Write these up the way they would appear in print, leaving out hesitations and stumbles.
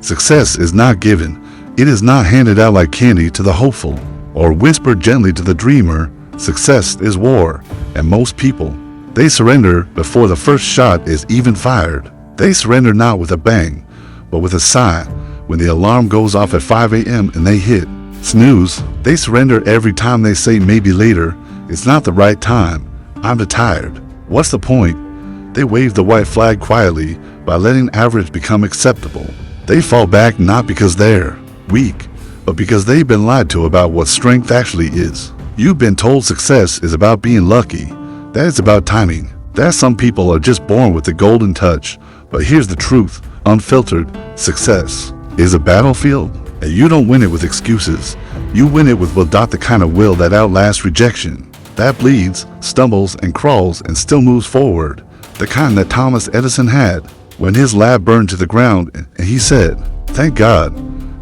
Success is not given. It is not handed out like candy to the hopeful or whispered gently to the dreamer. Success is war, and most people, they surrender before the first shot is even fired. They surrender not with a bang, but with a sigh. When the alarm goes off at 5 a.m. and they hit snooze, they surrender every time they say maybe later. It's not the right time. I'm tired. What's the point? They wave the white flag quietly by letting average become acceptable. They fall back not because they're weak, but because they've been lied to about what strength actually is. You've been told success is about being lucky, that it's about timing, that some people are just born with the golden touch. But here's the truth, unfiltered, success is a battlefield, and you don't win it with excuses. You win it with the kind of will that outlasts rejection, that bleeds, stumbles, and crawls and still moves forward. The kind that Thomas Edison had when his lab burned to the ground and he said, "Thank God,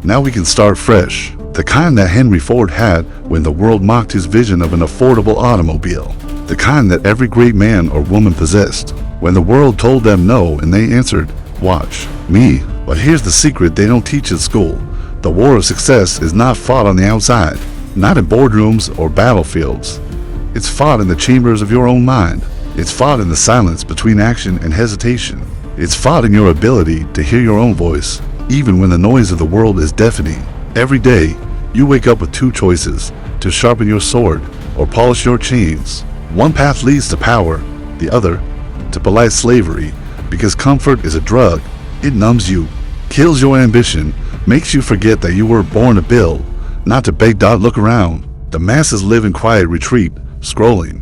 now we can start fresh." The kind that Henry Ford had when the world mocked his vision of an affordable automobile. The kind that every great man or woman possessed when the world told them no and they answered, "Watch me." But here's the secret they don't teach at school. The war of success is not fought on the outside, not in boardrooms or battlefields. It's fought in the chambers of your own mind. It's fought in the silence between action and hesitation. It's fought in your ability to hear your own voice, even when the noise of the world is deafening. Every day, you wake up with two choices: to sharpen your sword or polish your chains. One path leads to power, the other to polite slavery, because comfort is a drug. It numbs you, kills your ambition, makes you forget that you were born to build, not to beg. Look around. The masses live in quiet retreat, scrolling,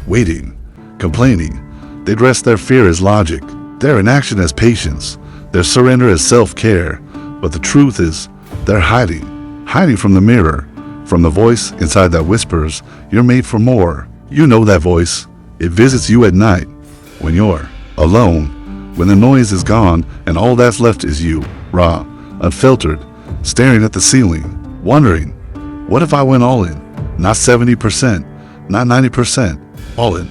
waiting, complaining. They dress their fear as logic, their inaction as patience, their surrender as self-care. But the truth is, they're hiding from the mirror, from the voice inside that whispers, "You're made for more." You know that voice. It visits you at night, when you're alone, when the noise is gone and all that's left is you, raw, unfiltered, staring at the ceiling, wondering, what if I went all in? Not 70%, not 90%, all in.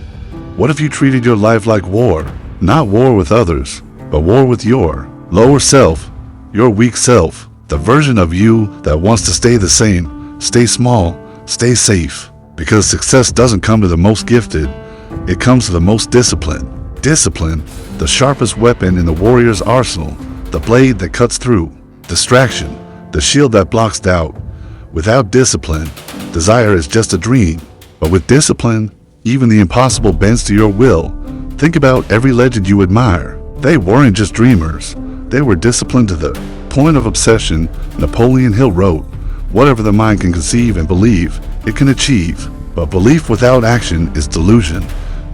What if you treated your life like war? Not war with others, but war with your lower self, your weak self, the version of you that wants to stay the same, stay small, stay safe. Because success doesn't come to the most gifted, it comes to the most disciplined. Discipline, the sharpest weapon in the warrior's arsenal, the blade that cuts through distraction, the shield that blocks doubt. Without discipline, desire is just a dream. But with discipline, even the impossible bends to your will. Think about every legend you admire. They weren't just dreamers. They were disciplined to the point of obsession. Napoleon Hill wrote, "Whatever the mind can conceive and believe, it can achieve. But belief without action is delusion.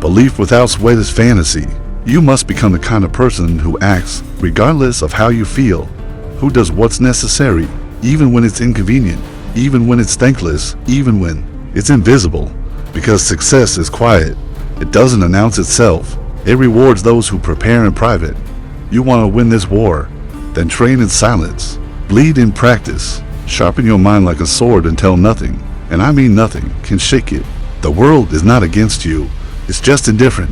Belief without sweat is fantasy." You must become the kind of person who acts regardless of how you feel, who does what's necessary, even when it's inconvenient, even when it's thankless, even when it's invisible. Because success is quiet. It doesn't announce itself. It rewards those who prepare in private. You want to win this war? Then train in silence. Bleed in practice. Sharpen your mind like a sword until nothing, and I mean nothing, can shake it. The world is not against you. It's just indifferent.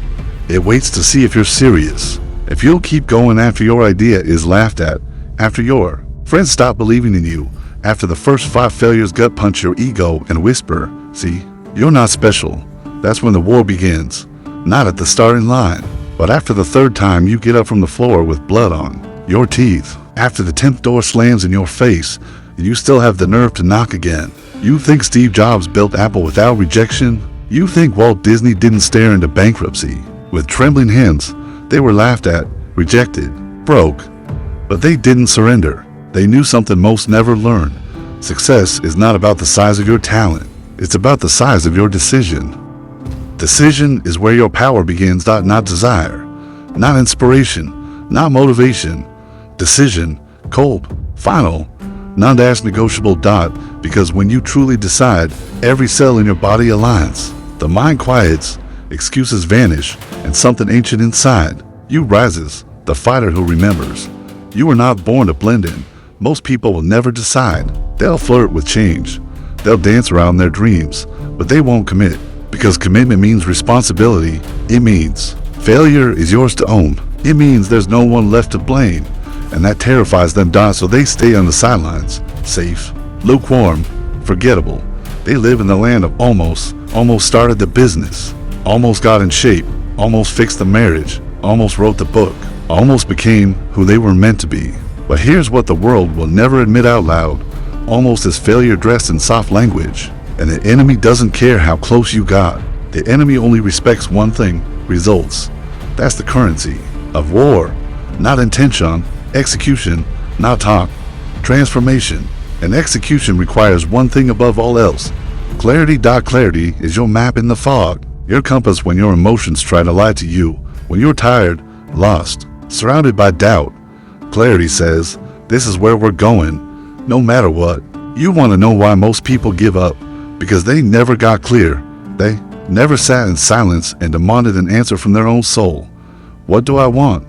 It waits to see if you're serious. If you'll keep going after your idea is laughed at, after your friends stop believing in you, after the first 5 failures gut punch your ego and whisper, "See, you're not special." That's when the war begins. Not at the starting line, but after the 3rd time you get up from the floor with blood on your teeth. After the 10th door slams in your face and you still have the nerve to knock again. You think Steve Jobs built Apple without rejection? You think Walt Disney didn't stare into bankruptcy with trembling hands? They were laughed at, rejected, broke, but they didn't surrender. They knew something most never learn. Success is not about the size of your talent. It's about the size of your decision. Decision is where your power begins, not desire, not inspiration, not motivation. Decision, cold, final, non-negotiable. Because when you truly decide, every cell in your body aligns. The mind quiets, excuses vanish, and something ancient inside you rises, the fighter who remembers. You were not born to blend in. Most people will never decide. They'll flirt with change. They'll dance around their dreams, but they won't commit. Because commitment means responsibility. It means failure is yours to own. It means there's no one left to blame. and that terrifies them, so they stay on the sidelines, safe, lukewarm, forgettable. They live in the land of almost started the business, almost got in shape, almost fixed the marriage, almost wrote the book, almost became who they were meant to be. But here's what the world will never admit out loud: almost is failure dressed in soft language. And the enemy doesn't care how close you got. The enemy only respects one thing: results. That's the currency of war. Not intention, execution, not talk. Transformation. And execution requires one thing above all else: clarity. Clarity is your map in the fog, your compass when your emotions try to lie to you, when you're tired, lost, surrounded by doubt. Clarity says, this is where we're going, no matter what. You want to know why most people give up? Because they never got clear. They never sat in silence and demanded an answer from their own soul. What do I want?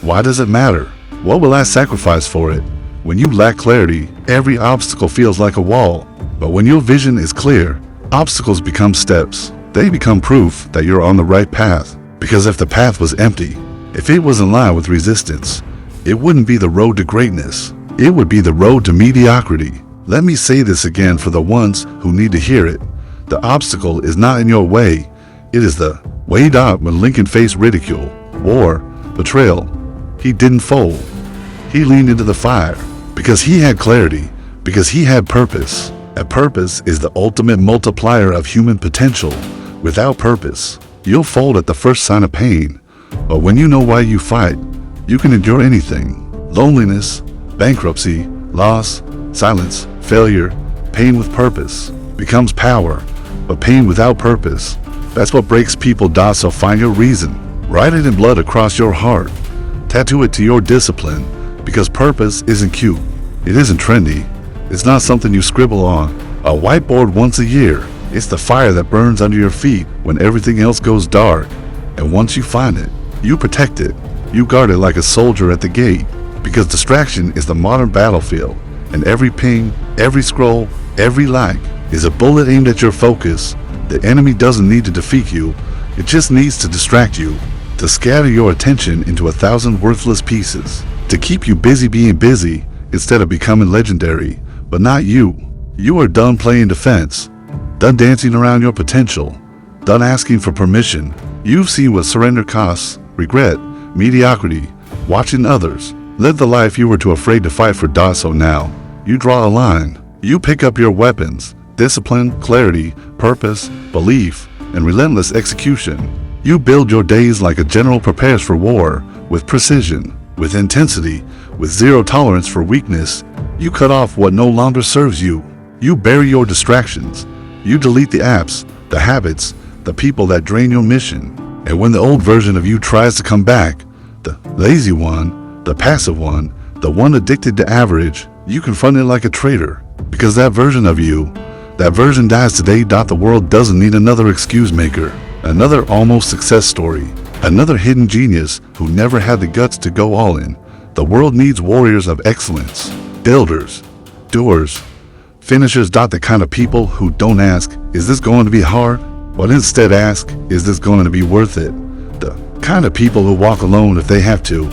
Why does it matter? What will I sacrifice for it? When you lack clarity, every obstacle feels like a wall. But when your vision is clear, obstacles become steps. They become proof that you're on the right path. Because if the path was empty, if it was in line with resistance, it wouldn't be the road to greatness. It would be the road to mediocrity. Let me say this again for the ones who need to hear it. The obstacle is not in your way. It is the way. When Lincoln faced ridicule, war, betrayal, he didn't fold. He leaned into the fire because he had clarity, because he had purpose. A purpose is the ultimate multiplier of human potential. Without purpose, you'll fold at the first sign of pain. But when you know why you fight, you can endure anything. Loneliness, bankruptcy, loss, silence, failure. Pain with purpose becomes power, but pain without purpose, that's what breaks people. So find your reason. Write it in blood across your heart. Tattoo it to your discipline, because purpose isn't cute. It isn't trendy. It's not something you scribble on a whiteboard once a year. It's the fire that burns under your feet when everything else goes dark. And once you find it, you protect it. You guard it like a soldier at the gate, because distraction is the modern battlefield. And every ping, every scroll, every like is a bullet aimed at your focus. The enemy doesn't need to defeat you. It just needs to distract you, to scatter your attention into 1,000 worthless pieces, to keep you busy being busy instead of becoming legendary. But not you. You are done playing defense, done dancing around your potential, done asking for permission. You've seen what surrender costs: regret, mediocrity, watching others live the life you were too afraid to fight for. So now, you draw a line. You pick up your weapons: discipline, clarity, purpose, belief, and relentless execution. You build your days like a general prepares for war, with precision, with intensity, with zero tolerance for weakness. You cut off what no longer serves you. You bury your distractions. You delete the apps, the habits, the people that drain your mission. And when the old version of you tries to come back, the lazy one, the passive one, the one addicted to average, you confront it like a traitor. Because that version of you, that version dies today. The world doesn't need another excuse maker, another almost success story, another hidden genius who never had the guts to go all in. The world needs warriors of excellence, builders, doers, finishers. The kind of people who don't ask, is this going to be hard? But instead ask, is this going to be worth it? The kind of people who walk alone if they have to,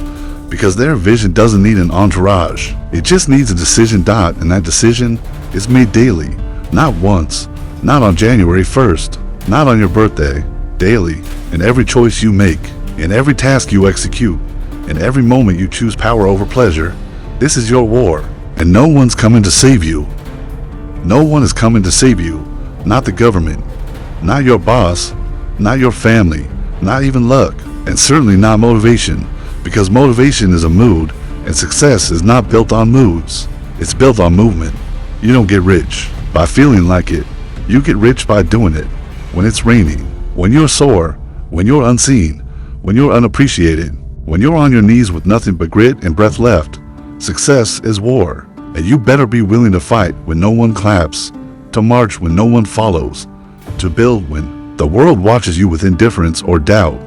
because their vision doesn't need an entourage. It just needs a decision. And that decision is made daily. Not once, not on January 1st, not on your birthday. Daily, in every choice you make, in every task you execute, in every moment you choose power over pleasure. This is your war, and no one's coming to save you. No one is coming to save you. Not the government, not your boss, not your family, not even luck, and certainly not motivation, because motivation is a mood, and success is not built on moods. It's built on movement. You don't get rich by feeling like it. You get rich by doing it. When it's raining, when you're sore, when you're unseen, when you're unappreciated, when you're on your knees with nothing but grit and breath left. Success is war, and you better be willing to fight when no one claps, to march when no one follows, to build when the world watches you with indifference or doubt.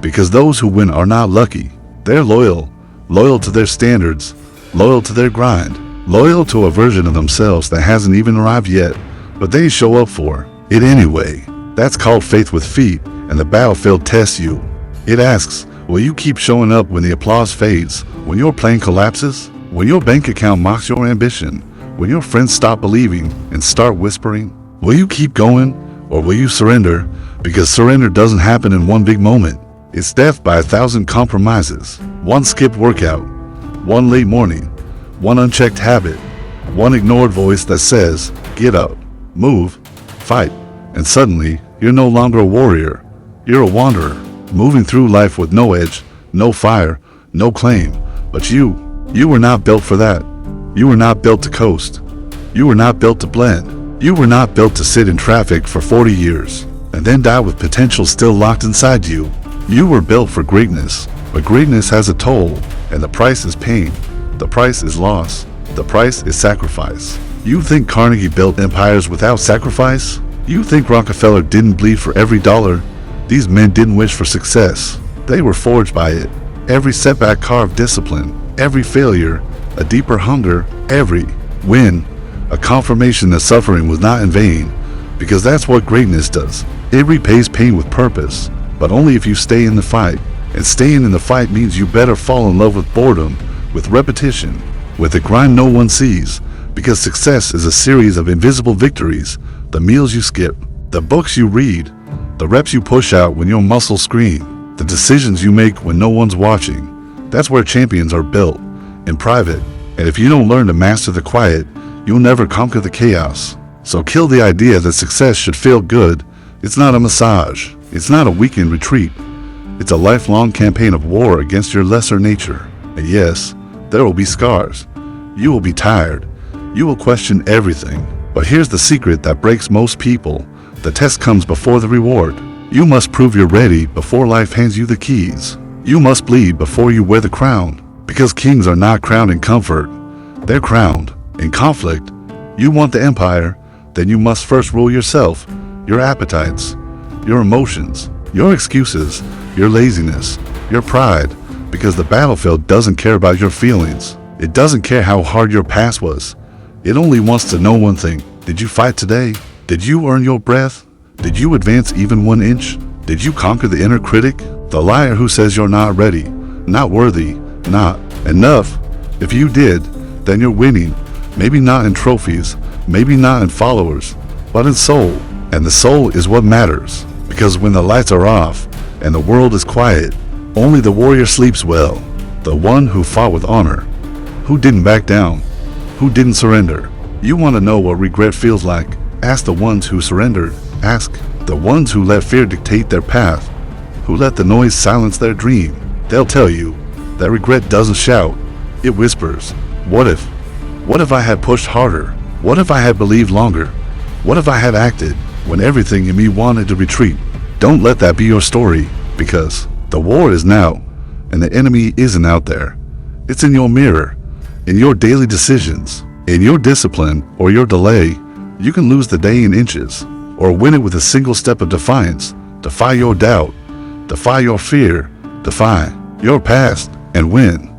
Because those who win are not lucky. They're loyal to their standards, loyal to their grind, loyal to a version of themselves that hasn't even arrived yet, but they show up for it anyway. That's called faith with feet, and the battlefield tests you. It asks, Will you keep showing up when the applause fades, when your plan collapses, when your bank account mocks your ambition, when your friends stop believing and start whispering? Will you keep going, or will you surrender? Because surrender doesn't happen in one big moment. It's death by 1,000 compromises. One skipped workout, one late morning, one unchecked habit, one ignored voice that says, get up, move, fight. And suddenly, you're no longer a warrior. You're a wanderer, moving through life with no edge, no fire, no claim. But you were not built for that. You were not built to coast. You were not built to blend. You were not built to sit in traffic for 40 years and then die with potential still locked inside you. You were built for greatness, but greatness has a toll, and the price is pain. The price is loss. The price is sacrifice. You think Carnegie built empires without sacrifice? You think Rockefeller didn't bleed for every dollar? These men didn't wish for success. They were forged by it. Every setback carved discipline. Every failure, a deeper hunger. Every win, a confirmation that suffering was not in vain. Because that's what greatness does. It repays pain with purpose, but only if you stay in the fight. And staying in the fight means you better fall in love with boredom, with repetition, with the grind no one sees. Because success is a series of invisible victories. The meals you skip, the books you read, the reps you push out when your muscles scream, the decisions you make when no one's watching. That's where champions are built, in private. And if you don't learn to master the quiet, you'll never conquer the chaos. So kill the idea that success should feel good. It's not a massage. It's not a weekend retreat. It's a lifelong campaign of war against your lesser nature. And yes, there will be scars. You will be tired. You will question everything. But here's the secret that breaks most people. The test comes before the reward. You must prove you're ready before life hands you the keys. You must bleed before you wear the crown. Because kings are not crowned in comfort. They're crowned in conflict. You want the empire, then you must first rule yourself, your appetites, your emotions, your excuses, your laziness, your pride. Because the battlefield doesn't care about your feelings. It doesn't care how hard your past was. It only wants to know one thing. Did you fight today? Did you earn your breath? Did you advance even 1 inch? Did you conquer the inner critic? The liar who says you're not ready, not worthy, not enough. If you did, then you're winning. Maybe not in trophies, maybe not in followers, but in soul. And the soul is what matters. Because when the lights are off and the world is quiet, only the warrior sleeps well. The one who fought with honor, who didn't back down, who didn't surrender. You want to know what regret feels like? Ask the ones who surrendered. Ask the ones who let fear dictate their path, who let the noise silence their dream. They'll tell you that regret doesn't shout, it whispers. What if? What if I had pushed harder? What if I had believed longer? What if I had acted when everything in me wanted to retreat? Don't let that be your story, because the war is now, and the enemy isn't out there. It's in your mirror, in your daily decisions, in your discipline or your delay. You can lose the day in inches, or win it with a single step of defiance. Defy your doubt, defy your fear, defy your past, and win.